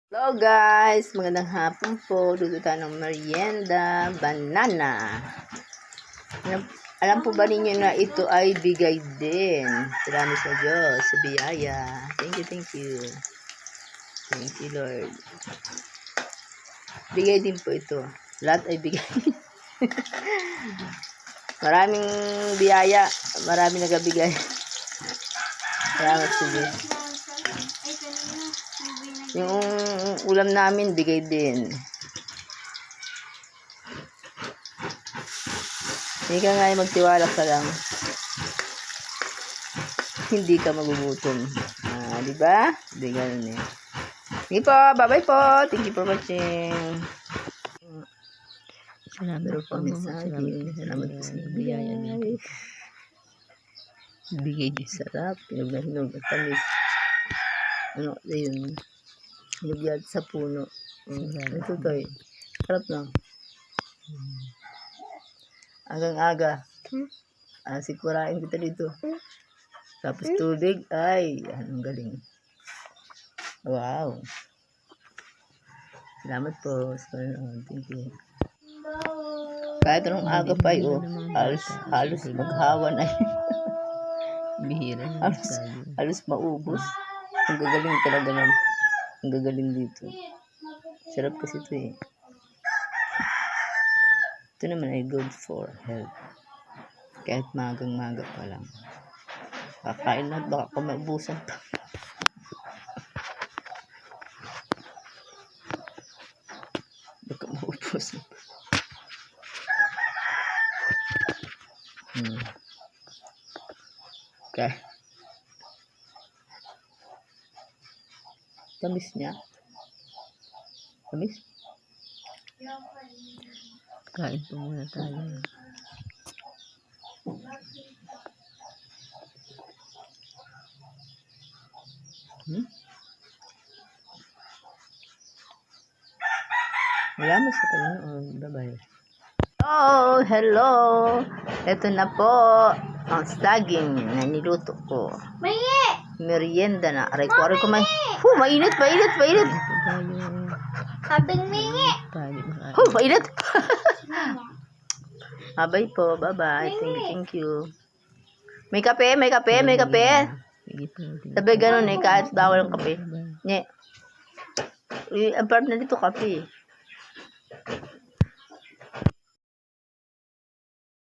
Hello guys! Magandang hapon po. Dito tayo ng merienda, banana. Alam po ba ninyo na ito ay bigay din? Salamat sa Diyos, sa biyaya. Thank you, thank you. Thank you, Lord. Bigay din po ito. Lahat ay bigay. Maraming biyaya. Maraming nagabigay. Salamat sa Diyos. Yung ulam namin, bigay din. Hindi ka nga magtiwala ka lang. Hindi ka magugutom. Diba? Hindi ganun eh. Sige po, bye-bye po. Thank you for watching. Salamat po. Salamat po sa biyaya niyo. Bigay din sarap. Hinog na hinog at tamis. Ano, yun. Hinog sa puno. Ito to eh. Sarap lang. Agang-aga. Sikurain kita dito. Tapos tubig. Ay, anong galing. Wow. Salamat po. Thank you. Kahit anong aga pa yun, halos maghawa na yun. Bihira. Halos maubos. Ang gagaling talaga ng ang gagaling dito. Sarap kasi ito eh. Ito naman ay good for health. Kahit magang-maga pa lang. Kakain na baka kumaubusan pa. Baka maubusan pa. Okay. Tamis niya. Tamis? Kain po muna tayo. Salamat sa Panginoon. Bye-bye. Oh, hello. Ito na po ang saging na niluto ko. Merienda na. Aray ko may. Mainit. Sabing mingi. Mainit. Bye po. Bye-bye. Thank you. May kape. Sabi ganun eh. Kahit bawal ang kape. Nye. Ang part na dito kape.